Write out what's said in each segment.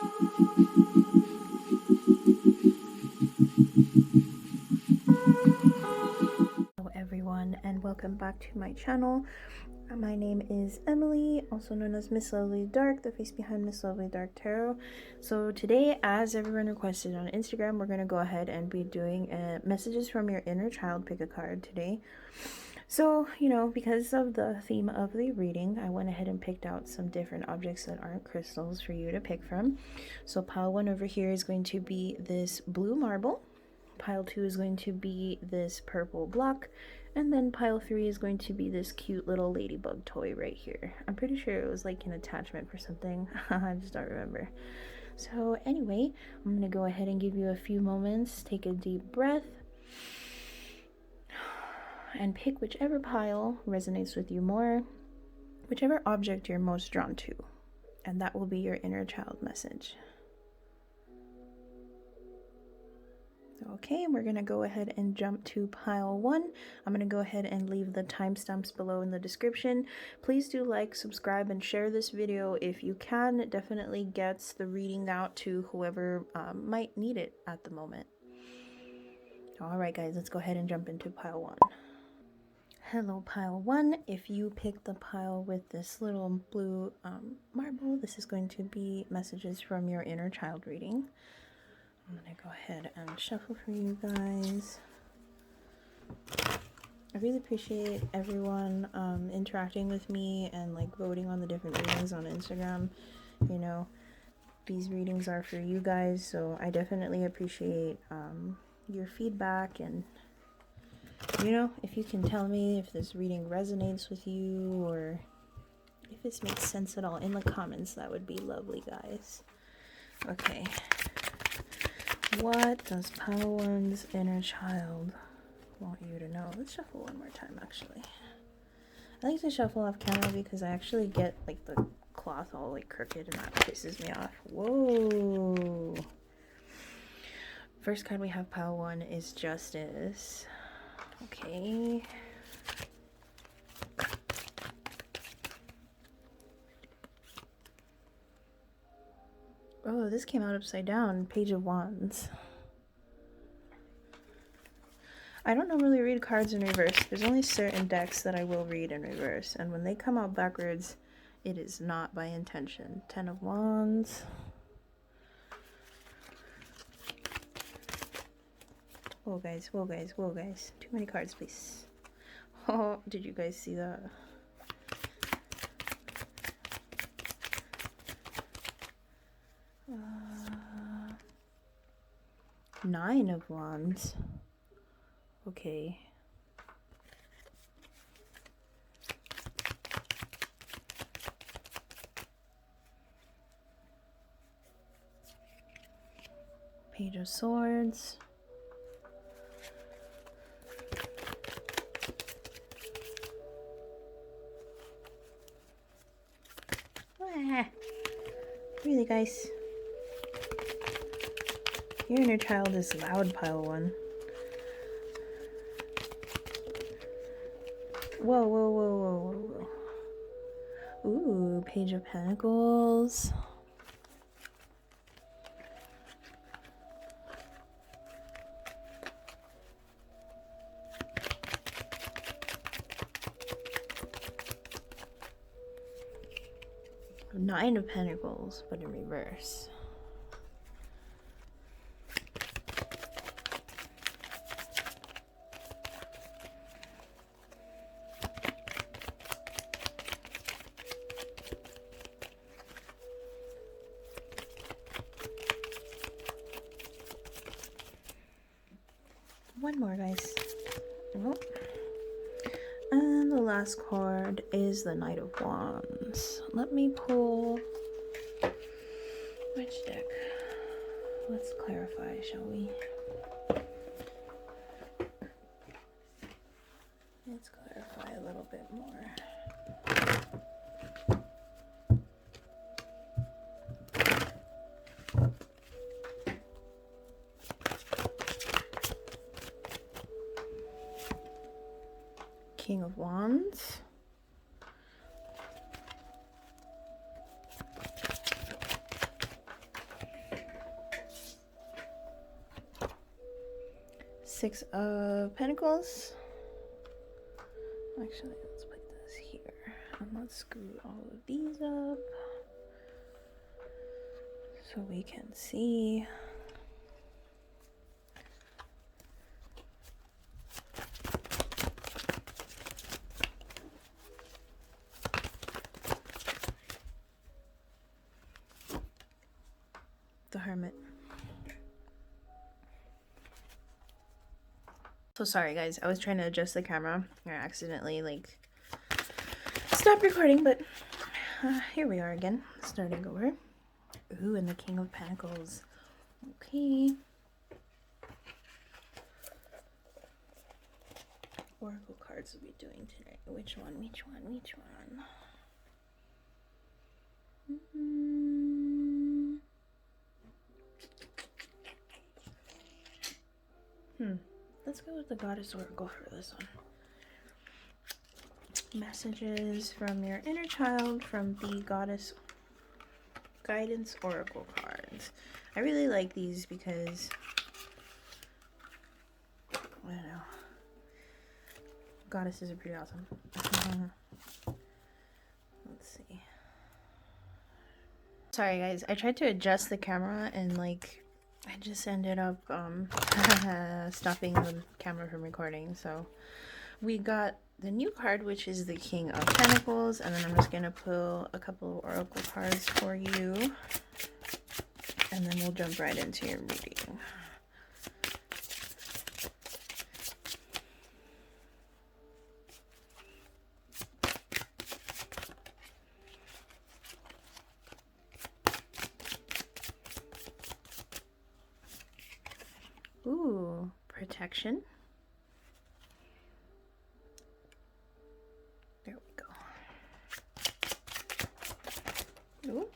Hello everyone, and welcome back to my channel. My name is Emily, also known as Miss Lovely Dark, the face behind Miss Lovely Dark Tarot. So today, as everyone requested on Instagram, we're going to go ahead and be doing messages from your inner child. Pick a card today. So, because of the theme of the reading, I went ahead and picked out some different objects that aren't crystals for you to pick from. So pile 1 over here is going to be this blue marble. Pile 2 is going to be this purple block, and then pile 3 is going to be this cute little ladybug toy right here. I'm pretty sure it was like an attachment for something. I just don't remember. So anyway, I'm going to go ahead and give you a few moments. Take a deep breath and pick whichever pile resonates with you more, whichever object you're most drawn to, and that will be your inner child message. Okay, we're going to go ahead and jump to pile 1. I'm going to go ahead and leave the timestamps below in the description. Please do like, subscribe, and share this video if you can. It definitely gets the reading out to whoever might need it at the moment. Alright guys, let's go ahead and jump into pile 1. Hello pile 1. If you pick the pile with this little blue marble, this is going to be messages from your inner child reading. I'm gonna go ahead and shuffle for you guys. I really appreciate everyone interacting with me and like voting on the different readings on Instagram. These readings are for you guys, so I definitely appreciate your feedback, and if you can tell me if this reading resonates with you or if this makes sense at all in the comments, that would be lovely, guys. Okay. What does pile 1's inner child want you to know? Let's shuffle one more time, actually. I like to shuffle off camera because I actually get like the cloth all like crooked and that pisses me off. Whoa. First card we have pile 1 is Justice. Okay. Oh, this came out upside down. Page of Wands. I don't normally read cards in reverse. There's only certain decks that I will read in reverse, and when they come out backwards, it is not by intention. 10 of Wands. Whoa, guys. Whoa, guys. Whoa, guys. Too many cards, please. Oh, did you guys see that? Nine of Wands. Okay. Page of Swords. Really, guys? Your inner child is loud, pile 1. Whoa, whoa, whoa, whoa, whoa, whoa. Ooh, Page of Pentacles. Nine of Pentacles, but in reverse. One more, guys. Oh. And the last card is the Knight of Wands. Let me pull... which deck? Let's clarify, shall we? Let's clarify a little bit more. King of Wands. Six of Pentacles. Actually, let's put this here. And let's screw all of these up so we can see. The Hermit. So sorry guys, I was trying to adjust the camera. I accidentally like stopped recording, but here we are again, starting over. Ooh, and the King of Pentacles. Okay. Oracle cards will be doing today. Which one? Which one? Which one? Let's go with the Goddess Oracle for this one. Messages from your inner child from the Goddess Guidance Oracle cards. I really like these because, I don't know, goddesses are pretty awesome. Let's see. Sorry guys, I tried to adjust the camera and like I just ended up stopping the camera from recording. So we got the new card, which is the King of Pentacles, and then I'm just gonna pull a couple of oracle cards for you, and then we'll jump right into your reading. Ooh, protection. There we go. Ooh.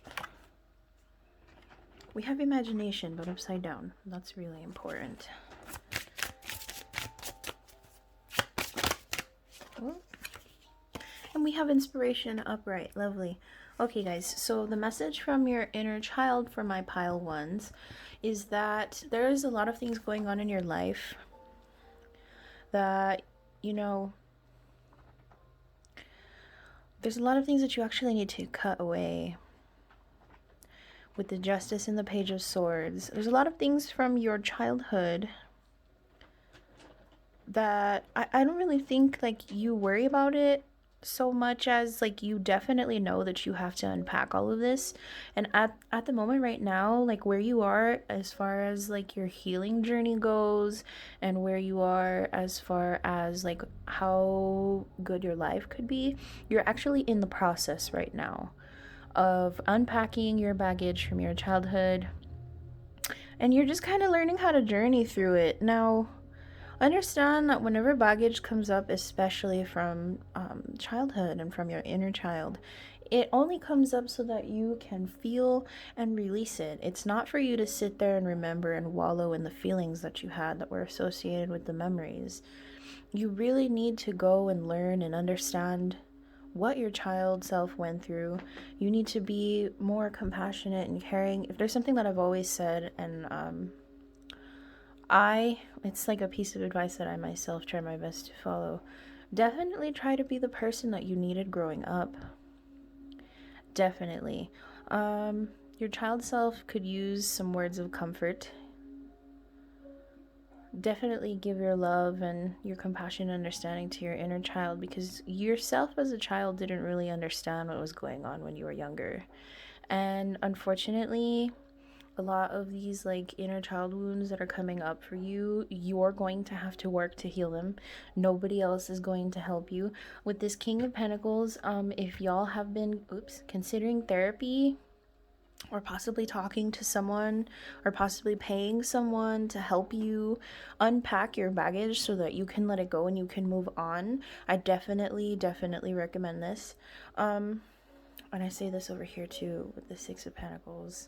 We have imagination, but upside down. That's really important. Ooh. And we have inspiration upright. Lovely. Okay, guys, so the message from your inner child for my pile ones is that there's a lot of things going on in your life that, you know, there's a lot of things that you actually need to cut away. With the Justice and the Page of Swords, there's a lot of things from your childhood that I don't really think like you worry about it so much as like you definitely know that you have to unpack all of this. And at the moment right now, like where you are as far as like your healing journey goes, and where you are as far as like how good your life could be, you're actually in the process right now of unpacking your baggage from your childhood, and you're just kind of learning how to journey through it. Now understand that whenever baggage comes up, especially from childhood and from your inner child, it only comes up so that you can feel and release it. It's not for you to sit there and remember and wallow in the feelings that you had that were associated with the memories. You really need to go and learn and understand what your child self went through. You need to be more compassionate and caring. If there's something that I've always said, and it's like a piece of advice that I myself try my best to follow. Definitely try to be the person that you needed growing up. Definitely. Your child self could use some words of comfort. Definitely give your love and your compassion and understanding to your inner child, because yourself as a child didn't really understand what was going on when you were younger. And unfortunately, a lot of these like inner child wounds that are coming up for you, you're going to have to work to heal them. Nobody else is going to help you. With this King of Pentacles, if y'all have been considering therapy, or possibly talking to someone, or possibly paying someone to help you unpack your baggage so that you can let it go and you can move on, I definitely recommend this. And I say this over here too with the Six of Pentacles.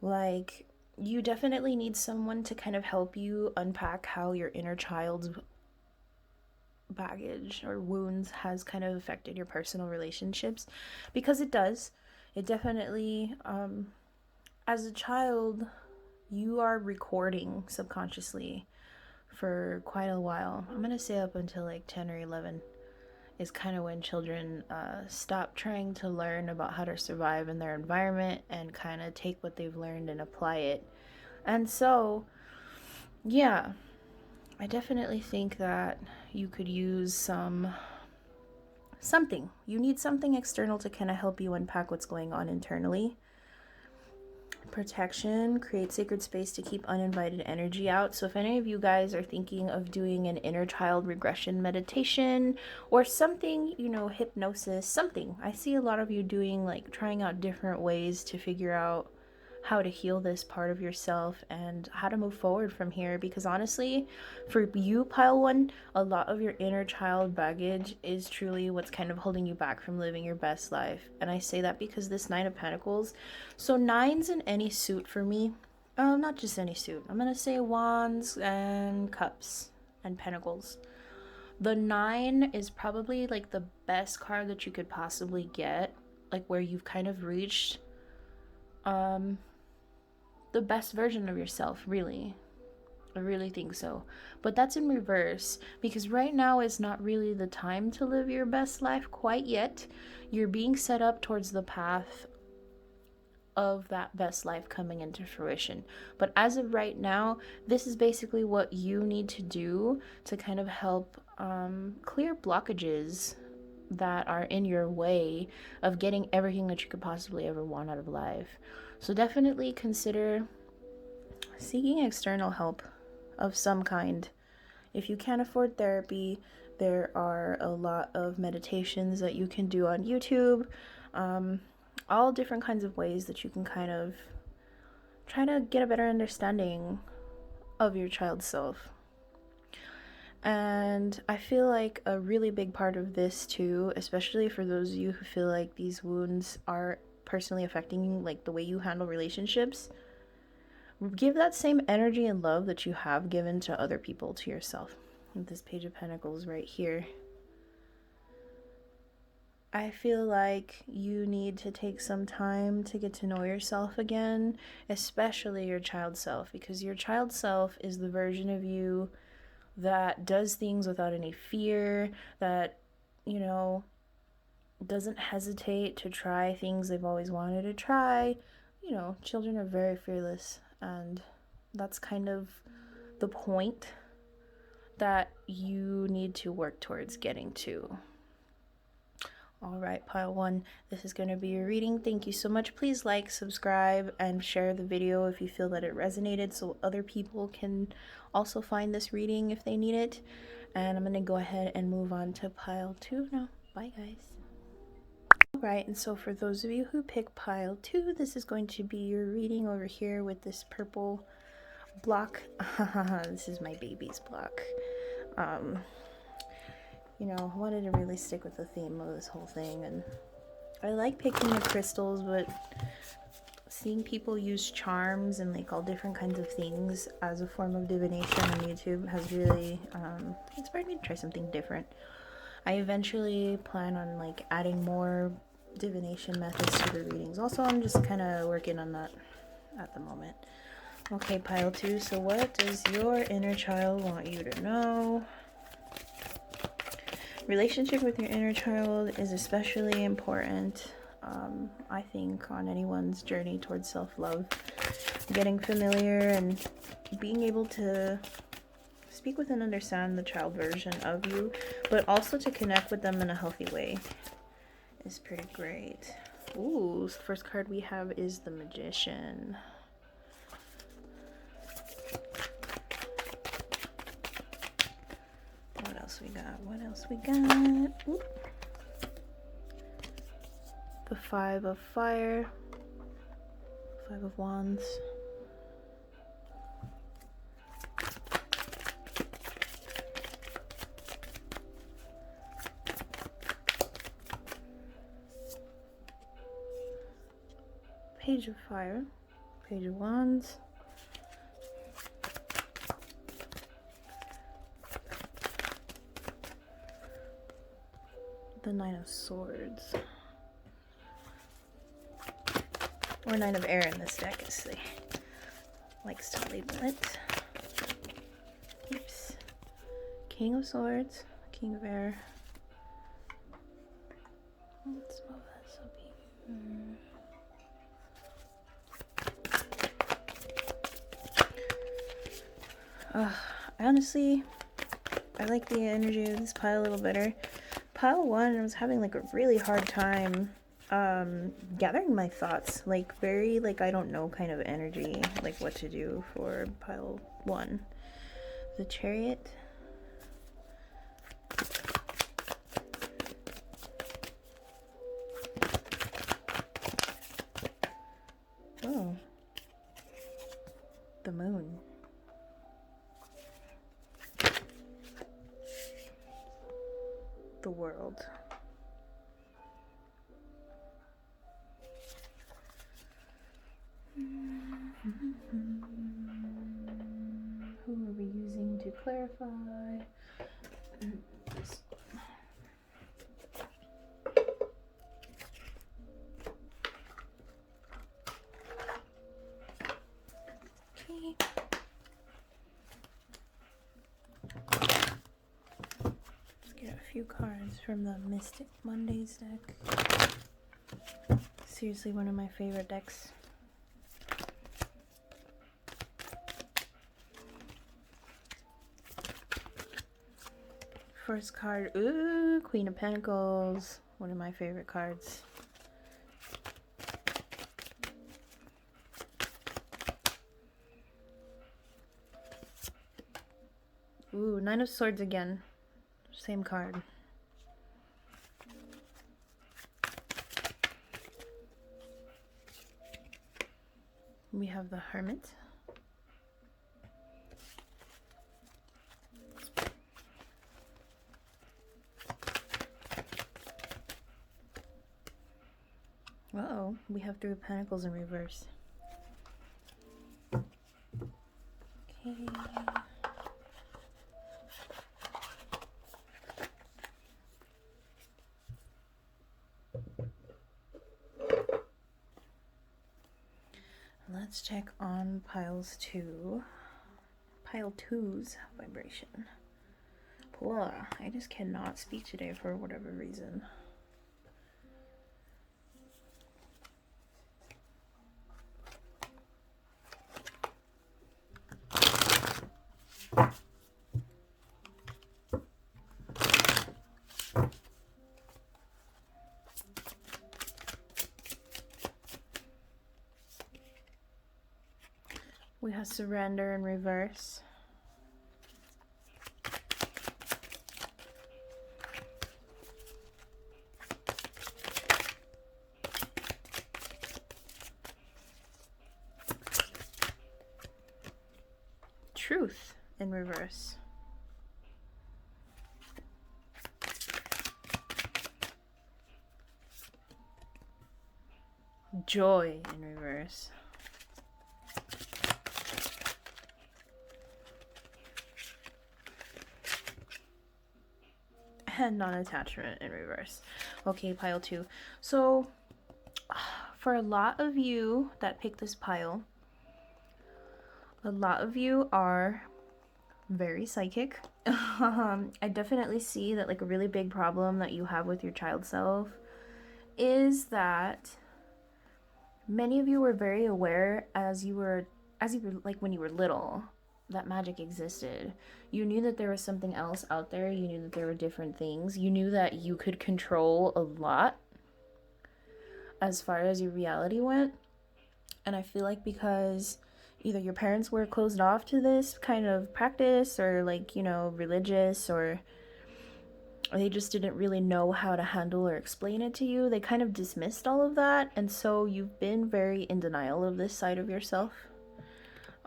Like, you definitely need someone to kind of help you unpack how your inner child's baggage or wounds has kind of affected your personal relationships, because it does. It definitely, as a child, you are recording subconsciously for quite a while. I'm gonna say up until like 10 or 11 is kind of when children stop trying to learn about how to survive in their environment and kind of take what they've learned and apply it. And so, yeah, I definitely think that you could use something. You need something external to kind of help you unpack what's going on internally. Protection, create sacred space to keep uninvited energy out. So if any of you guys are thinking of doing an inner child regression meditation or something, hypnosis, something. I see a lot of you doing, like, trying out different ways to figure out how to heal this part of yourself and how to move forward from here, because honestly, for you, pile one, a lot of your inner child baggage is truly what's kind of holding you back from living your best life. And I say that because this Nine of Pentacles, so nines in any suit for me, not just any suit, I'm gonna say Wands and Cups and Pentacles. The 9 is probably like the best card that you could possibly get, like where you've kind of reached the best version of yourself, really. I really think so. But that's in reverse, because right now is not really the time to live your best life quite yet. You're being set up towards the path of that best life coming into fruition. But as of right now, this is basically what you need to do to kind of help clear blockages that are in your way of getting everything that you could possibly ever want out of life. So definitely consider seeking external help of some kind. If you can't afford therapy, there are a lot of meditations that you can do on YouTube. All different kinds of ways that you can kind of try to get a better understanding of your child's self. And I feel like a really big part of this too, especially for those of you who feel like these wounds are personally affecting you, like the way you handle relationships, give that same energy and love that you have given to other people to yourself. With this Page of Pentacles right here, I feel like you need to take some time to get to know yourself again, especially your child self, because your child self is the version of you that does things without any fear, that, doesn't hesitate to try things they've always wanted to try. Children are very fearless, and that's kind of the point that you need to work towards getting to. All right, pile one, this is going to be your reading. Thank you so much. Please like, subscribe, and share the video if you feel that it resonated, so other people can also find this reading if they need it. And I'm going to go ahead and move on to pile two now. Bye, guys. All right, and so for those of you who pick pile two, this is going to be your reading over here with this purple block. This is my baby's block. I wanted to really stick with the theme of this whole thing, and I like picking the crystals, but seeing people use charms and like all different kinds of things as a form of divination on YouTube has really inspired me to try something different. I eventually plan on like adding more divination methods to the readings. Also, I'm just kind of working on that at the moment. Okay, pile two, so what does your inner child want you to know? Relationship with your inner child is especially important, I think, on anyone's journey towards self-love. Getting familiar and being able to speak with and understand the child version of you, but also to connect with them in a healthy way is pretty great. Ooh, so the first card we have is the Magician. What else we got? Ooh. The Five of Fire. Five of Wands. Page of Fire. Page of Wands. The Nine of Swords, or Nine of Air in this deck, as they likes to label it. Oops. King of Swords, King of Air. Let's move this up here. Honestly, I like the energy of this pile a little better. Pile 1, I was having like a really hard time gathering my thoughts, like very like I don't know kind of energy, like what to do for pile 1. The Chariot. Oh, the Moon. The World. Who are we using to clarify? This one. Okay. Let's get a few cards from the Mystic Mondays deck. Seriously, one of my favorite decks. First card, ooh, Queen of Pentacles, one of my favorite cards. Ooh, Nine of Swords again, same card. We have the Hermit. Uh-oh, we have Three of Pentacles in reverse. Okay. Let's check on piles 2. Pile 2's vibration. Blah, I just cannot speak today for whatever reason. We have Surrender in reverse. Truth in reverse. Joy in reverse. And non-attachment in reverse. Okay, pile 2. So for a lot of you that pick this pile, a lot of you are very psychic. I definitely see that like a really big problem that you have with your child self is that many of you were very aware as you were like when you were little that magic existed. You knew that there was something else out there. You knew that there were different things. You knew that you could control a lot as far as your reality went. And I feel like because either your parents were closed off to this kind of practice or like, you know, religious, or they just didn't really know how to handle or explain it to you, they kind of dismissed all of that. And so you've been very in denial of this side of yourself.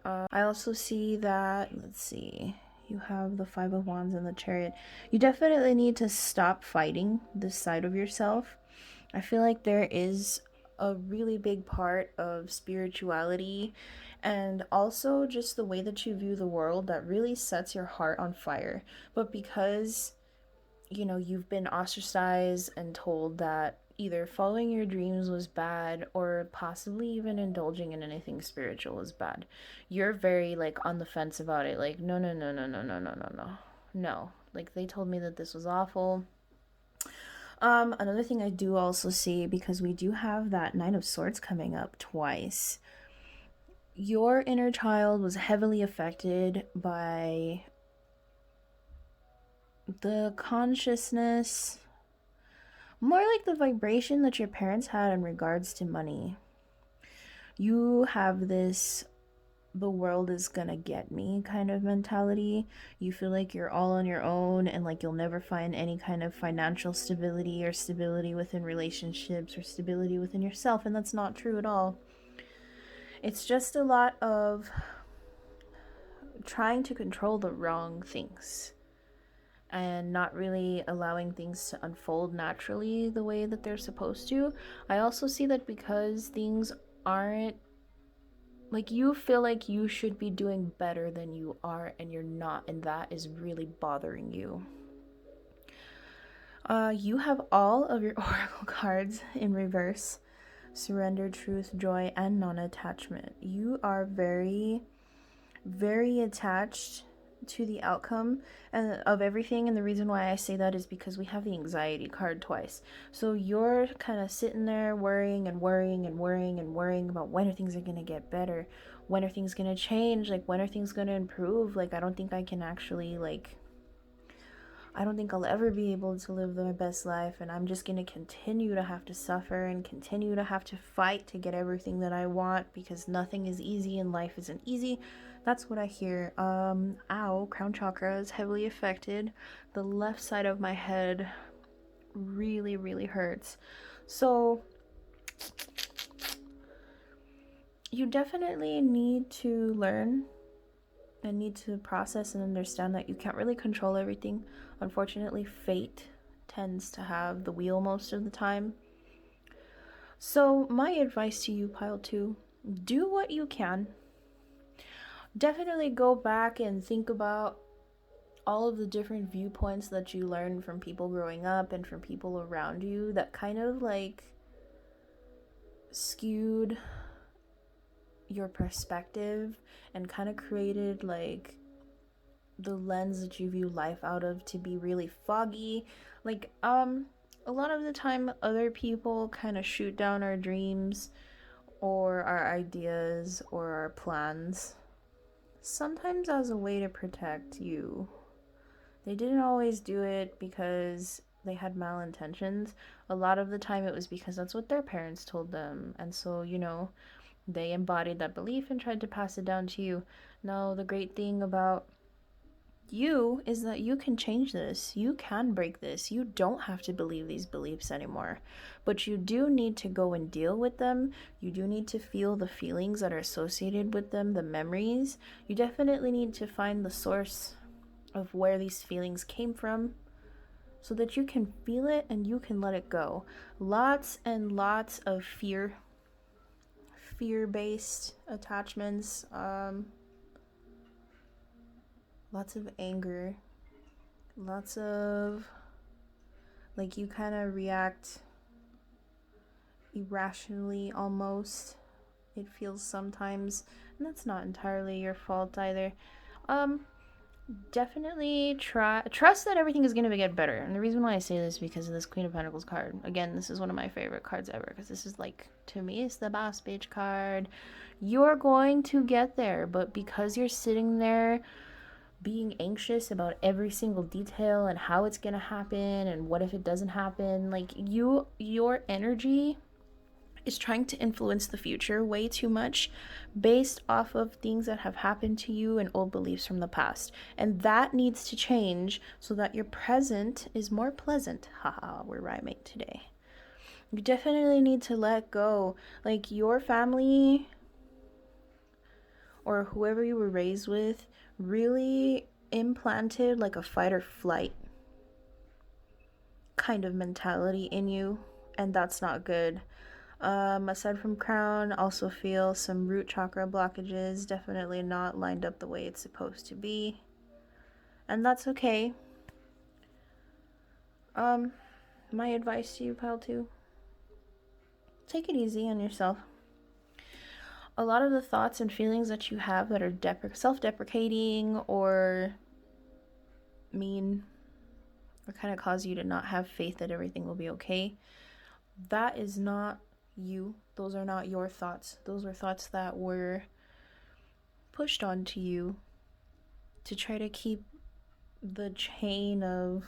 I also see that, let's see, you have the Five of Wands and the Chariot. You definitely need to stop fighting this side of yourself. I feel like there is a really big part of spirituality and also just the way that you view the world that really sets your heart on fire. But because, you know, you've been ostracized and told that either following your dreams was bad or possibly even indulging in anything spiritual is bad, you're very like on the fence about it. Like, no, no, no, no, no, no, no, no, no. no. Like, they told me that this was awful. Another thing I do also see, because we do have that Nine of Swords coming up twice, your inner child was heavily affected by the consciousness, more like the vibration that your parents had in regards to money. You have this the world is gonna get me kind of mentality. You feel like you're all on your own and like you'll never find any kind of financial stability or stability within relationships or stability within yourself, and that's not true at all. It's just a lot of trying to control the wrong things and not really allowing things to unfold naturally the way that they're supposed to. I also see that because things aren't like, you feel like you should be doing better than you are and you're not, and that is really bothering you. You have all of your oracle cards in reverse: surrender, truth, joy, and non-attachment. You are very, very attached to the outcome and of everything, and the reason why I say that is because we have the anxiety card twice. So you're kind of sitting there worrying and worrying and worrying and worrying about when are things going to get better, when are things going to change, like when are things going to improve. Like, I don't think I can actually, like, I don't think I'll ever be able to live my best life, and I'm just going to continue to have to suffer and continue to have to fight to get everything that I want, because nothing is easy and life isn't easy. That's what I hear. Ow, crown chakra is heavily affected. The left side of my head really, really hurts. So you definitely need to learn and need to process and understand that you can't really control everything. Unfortunately, fate tends to have the wheel most of the time. So my advice to you, pile 2, do what you can. Definitely go back and think about all of the different viewpoints that you learned from people growing up and from people around you that kind of like skewed your perspective and kind of created like the lens that you view life out of to be really foggy. Like, a lot of the time other people kind of shoot down our dreams or our ideas or our plans, sometimes as a way to protect you. They didn't always do it because they had malintentions. A lot of the time it was because that's what their parents told them, and so, they embodied that belief and tried to pass it down to you. Now, the great thing about you is that you can change this. You can break this. You don't have to believe these beliefs anymore. But you do need to go and deal with them. You do need to feel the feelings that are associated with them, the memories. You definitely need to find the source of where these feelings came from so that you can feel it and you can let it go. Lots and lots of fear-based attachments, lots of anger, lots of, like, you kind of react irrationally almost, it feels sometimes, and that's not entirely your fault either. Definitely trust that everything is going to get better. And the reason why I say this is because of this Queen of Pentacles card. Again, this is one of my favorite cards ever, because this is, like, to me, it's the boss bitch card. You're going to get there, but because you're sitting there being anxious about every single detail and how it's going to happen and what if it doesn't happen, like, your energy is trying to influence the future way too much based off of things that have happened to you and old beliefs from the past. And that needs to change so that your present is more pleasant. Haha, we're rhyming today. You definitely need to let go. Like, your family or whoever you were raised with really implanted like a fight or flight kind of mentality in you, and that's not good. Aside from crown, also feel some root chakra blockages, definitely not lined up the way it's supposed to be, and that's okay. My advice to you, pile 2, take it easy on yourself. A lot of the thoughts and feelings that you have that are self-deprecating or mean or kind of cause you to not have faith that everything will be okay. That is not you. Those are not your thoughts. Those are thoughts that were pushed onto you to try to keep the chain of,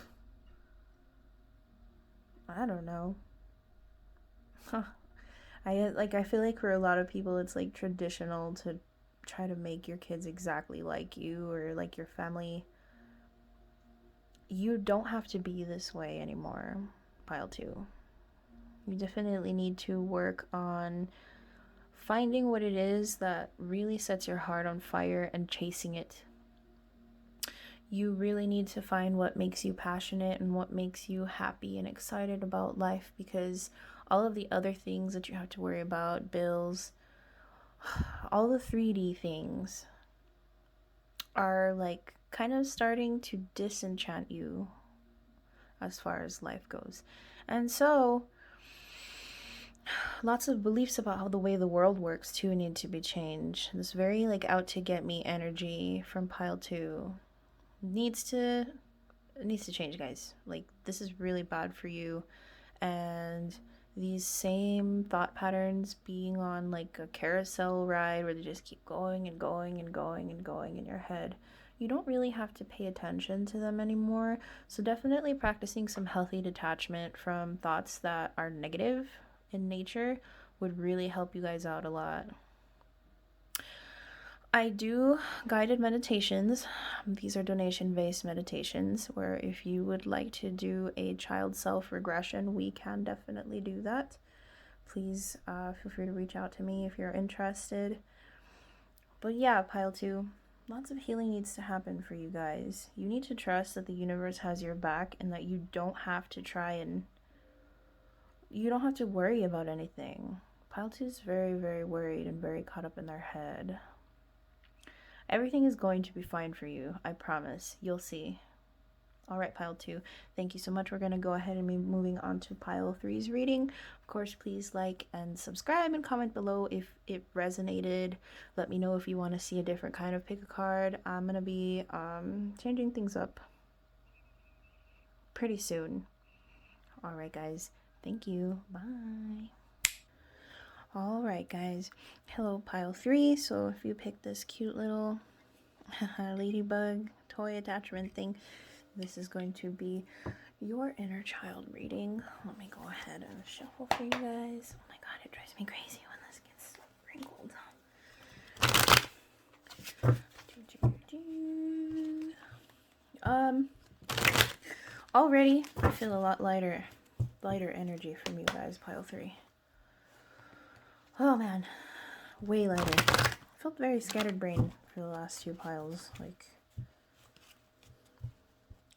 I don't know. I feel like for a lot of people it's like traditional to try to make your kids exactly like you or like your family. You don't have to be this way anymore, pile 2. You definitely need to work on finding what it is that really sets your heart on fire and chasing it. You really need to find what makes you passionate and what makes you happy and excited about life, because all of the other things that you have to worry about, bills, all the 3D things are like kind of starting to disenchant you as far as life goes. And so lots of beliefs about how the way the world works too need to be changed. This very like out to get me energy from pile 2 needs to change, guys. Like, this is really bad for you. And these same thought patterns being on like a carousel ride where they just keep going and going and going and going in your head, you don't really have to pay attention to them anymore. So definitely practicing some healthy detachment from thoughts that are negative in nature would really help you guys out a lot. I do guided meditations. These are donation-based meditations where if you would like to do a child self-regression, we can definitely do that. Please feel free to reach out to me if you're interested. But yeah, pile 2, lots of healing needs to happen for you guys. You need to trust that the universe has your back and that you don't have to worry about anything. Pile 2 is very, very worried and very caught up in their head. Everything is going to be fine for you. I promise. You'll see. All right, pile 2. Thank you so much. We're going to go ahead and be moving on to pile 3's reading. Of course, please like and subscribe and comment below if it resonated. Let me know if you want to see a different kind of pick a card. I'm going to be changing things up pretty soon. All right, guys. Thank you. Bye. All right, guys. Hello, pile 3. So if you pick this cute little ladybug toy attachment thing, this is going to be your inner child reading. Let me go ahead and shuffle for you guys. Oh my god, it drives me crazy when this gets wrinkled. Already I feel a lot lighter energy from you guys, pile 3. Oh man, way lighter. I felt very scattered brain for the last 2 piles. Like,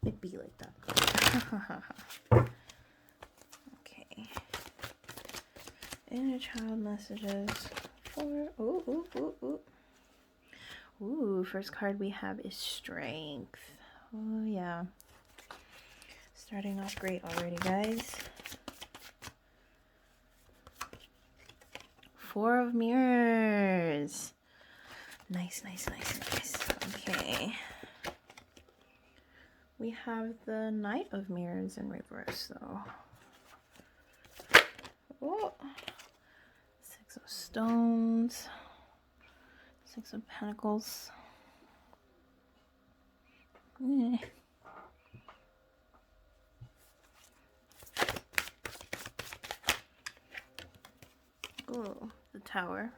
it'd be like that. Okay. Inner child messages for ooh, first card we have is strength. Oh yeah. Starting off great already, guys. 4 of mirrors. Nice. Okay. We have the Knight of Mirrors in reverse, though. Oh. 6 of Stones. 6 of Pentacles. Oh, the Tower.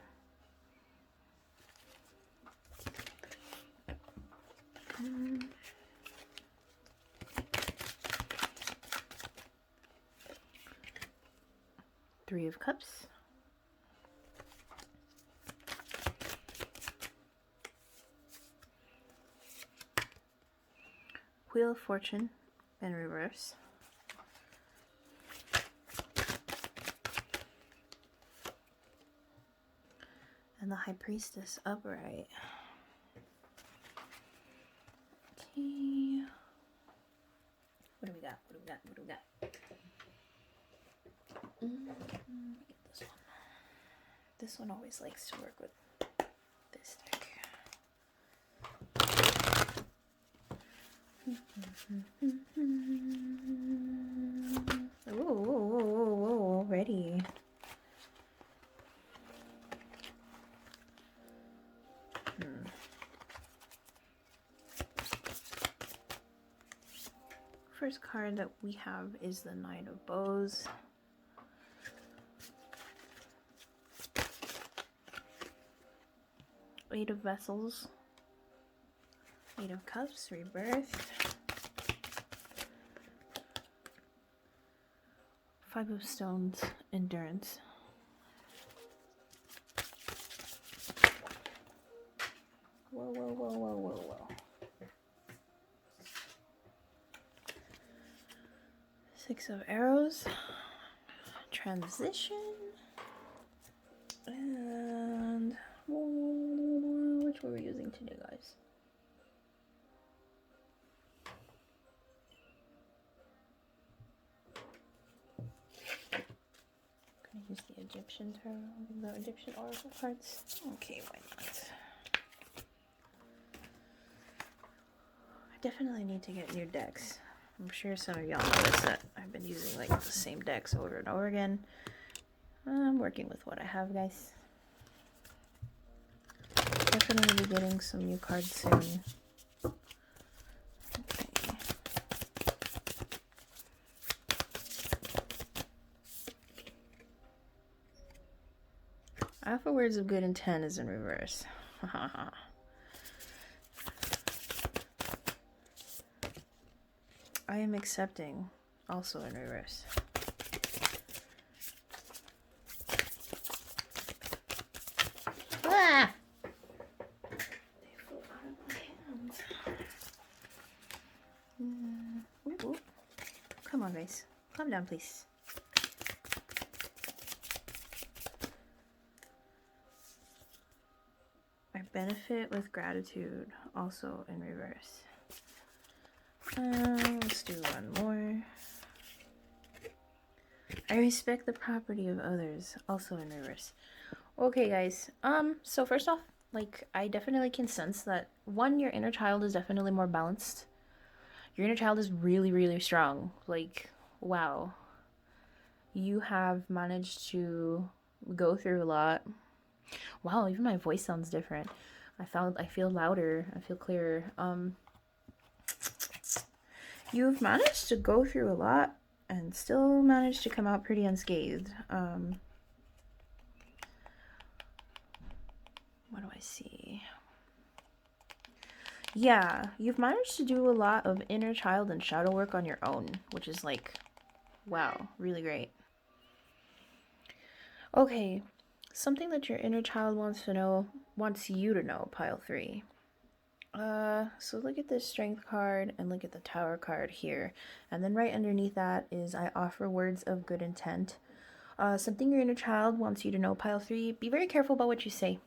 Three of Cups. Wheel of Fortune in reverse. And the High Priestess upright. Okay. What do we got? Get this one. This one always likes to work with this deck. Whoa, already. First card that we have is the Knight of Bows. Eight of Vessels. Eight of Cups, Rebirth. Five of Stones, Endurance. Whoa. Six of Arrows. Transition. And which were we using today, guys? Gonna use the Egyptian tarot, the Egyptian oracle cards. Okay, why not? I definitely need to get new decks. I'm sure some of y'all noticed that I've been using like the same decks over and over again. I'm working with what I have, guys. Definitely be getting some new cards soon. Okay. Alpha Words of Good Intent is in reverse. I am accepting, also in reverse. Ah! They flew out of my hands. Ooh. Come on, guys. Calm down, please. I benefit with gratitude, also in reverse. Let's do one more. I respect the property of others, also in reverse. Okay, guys. So first off, like, I definitely can sense that, one, your inner child is definitely more balanced. Your inner child is really, really strong. Like, wow. You have managed to go through a lot. Wow, even my voice sounds different. I feel louder. I feel clearer. You've managed to go through a lot and still managed to come out pretty unscathed. What do I see? Yeah, you've managed to do a lot of inner child and shadow work on your own, which is like, wow, really great. Okay, something that your inner child wants you to know, pile 3. So look at this Strength card and look at the Tower card here. And then right underneath that is I offer words of good intent. Something your inner child wants you to know, pile 3. Be very careful about what you say.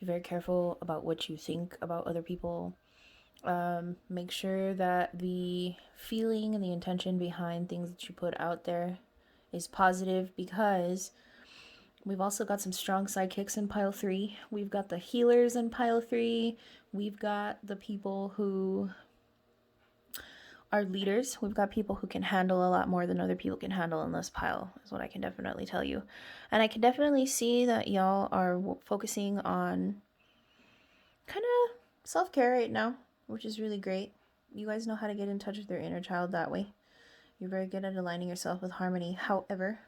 Be very careful about what you think about other people. Make sure that the feeling and the intention behind things that you put out there is positive, because we've also got some strong sidekicks in pile 3. We've got the healers in pile 3. We've got the people who are leaders. We've got people who can handle a lot more than other people can handle in this pile, is what I can definitely tell you. And I can definitely see that y'all are focusing on kind of self-care right now, which is really great. You guys know how to get in touch with your inner child that way. You're very good at aligning yourself with harmony. However,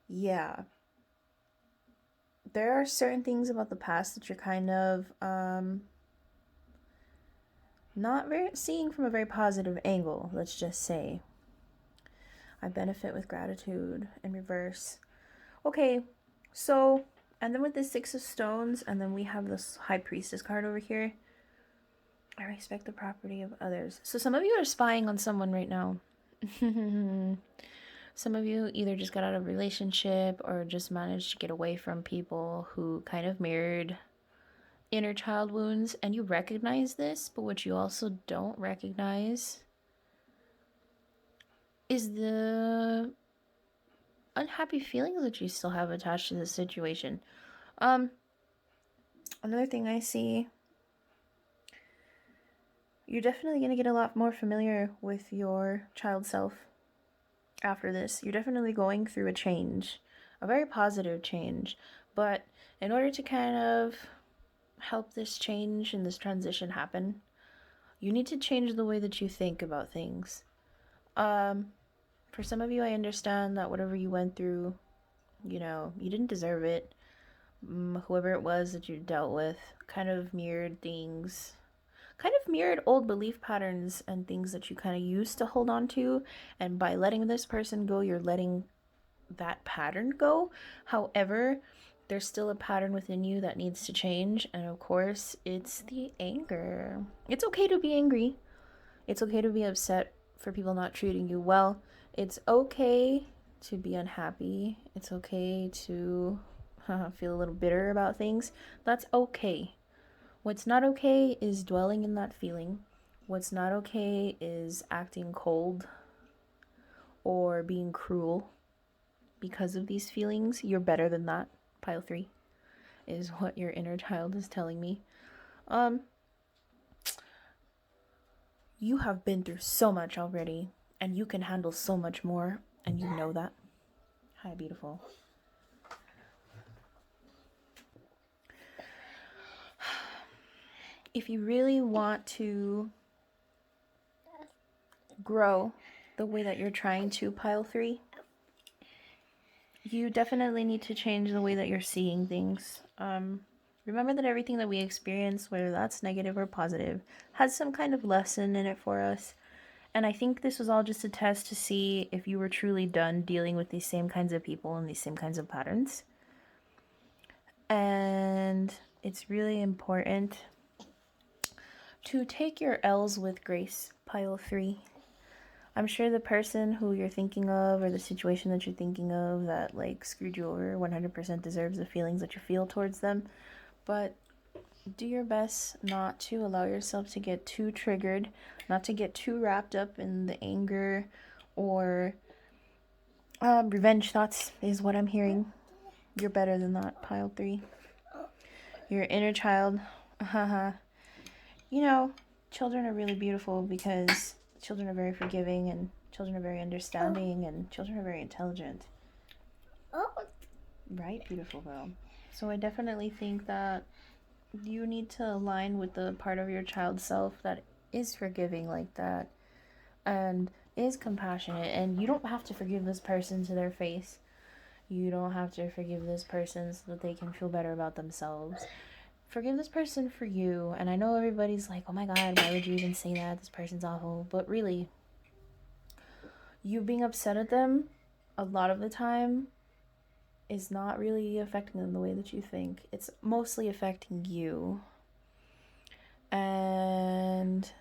yeah, there are certain things about the past that you're kind of not very seeing from a very positive angle, let's just say. I benefit with gratitude in reverse. Okay, so, and then with the 6 of Stones, and then we have this High Priestess card over here. I respect the property of others. So some of you are spying on someone right now. Some of you either just got out of a relationship or just managed to get away from people who kind of mirrored inner child wounds, and you recognize this, but what you also don't recognize is the unhappy feelings that you still have attached to this situation. Another thing I see you're definitely going to get a lot more familiar with your child self after this. You're definitely going through a change, a very positive change. But in order to kind of help this change and this transition happen, you need to change the way that you think about things. For some of you, I understand that whatever you went through, you didn't deserve it. Whoever it was that you dealt with kind of mirrored old belief patterns and things that you kind of used to hold on to. And by letting this person go, you're letting that pattern go. However, there's still a pattern within you that needs to change. And of course, it's the anger. It's okay to be angry. It's okay to be upset for people not treating you well. It's okay to be unhappy. It's okay to feel a little bitter about things. That's okay. What's not okay is dwelling in that feeling. What's not okay is acting cold or being cruel because of these feelings. You're better than that. Pile 3 is what your inner child is telling me. You have been through so much already, and you can handle so much more, and you know that. Hi, beautiful. If you really want to grow the way that you're trying to, Pile 3, you definitely need to change the way that you're seeing things. Remember that everything that we experience, whether that's negative or positive, has some kind of lesson in it for us. And I think this was all just a test to see if you were truly done dealing with these same kinds of people and these same kinds of patterns. And it's really important to take your L's with grace, Pile 3. I'm sure the person who you're thinking of or the situation that you're thinking of that like screwed you over 100% deserves the feelings that you feel towards them. But do your best not to allow yourself to get too triggered, not to get too wrapped up in the anger or revenge thoughts is what I'm hearing. You're better than that, Pile 3. Your inner child, children are really beautiful because children are very forgiving and children are very understanding and children are very intelligent. Right, beautiful girl. So I definitely think that you need to align with the part of your child self that is forgiving like that and is compassionate. And you don't have to forgive this person to their face. You don't have to forgive this person so that they can feel better about themselves. Forgive this person for you. And I know everybody's like, oh my god, why would you even say that? This person's awful. But really, you being upset at them a lot of the time is not really affecting them the way that you think. It's mostly affecting you. And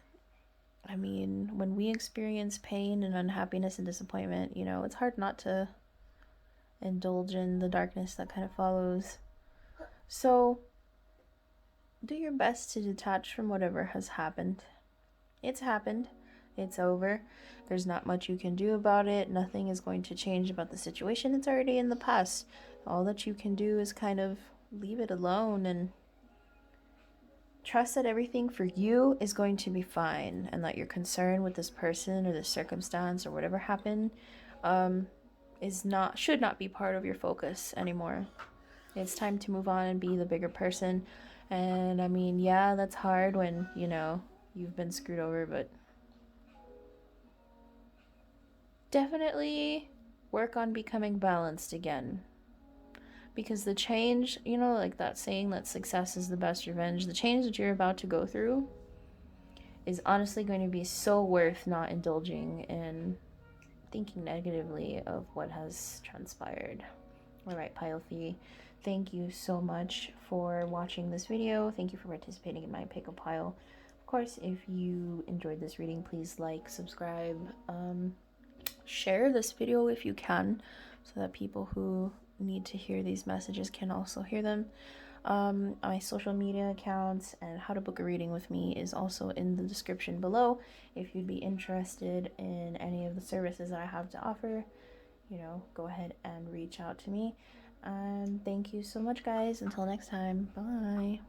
I mean, when we experience pain and unhappiness and disappointment, it's hard not to indulge in the darkness that kind of follows. So do your best to detach from whatever has happened. It's happened. It's over. There's not much you can do about it. Nothing is going to change about the situation. It's already in the past. All that you can do is kind of leave it alone and trust that everything for you is going to be fine, and that your concern with this person or this circumstance or whatever happened should not be part of your focus anymore. It's time to move on and be the bigger person. And I mean, yeah, that's hard when, you've been screwed over, but definitely work on becoming balanced again. Because the change, like that saying that success is the best revenge, the change that you're about to go through is honestly going to be so worth not indulging in thinking negatively of what has transpired. All right, Pile 3, thank you so much for watching this video. Thank you for participating in my pick-up pile. Of course, if you enjoyed this reading, please like, subscribe, share this video if you can, so that people who need to hear these messages can also hear them. My social media accounts and how to book a reading with me is also in the description below if you'd be interested in any of the services that I have to offer. Go ahead and reach out to me. And thank you so much, guys. Until next time, bye.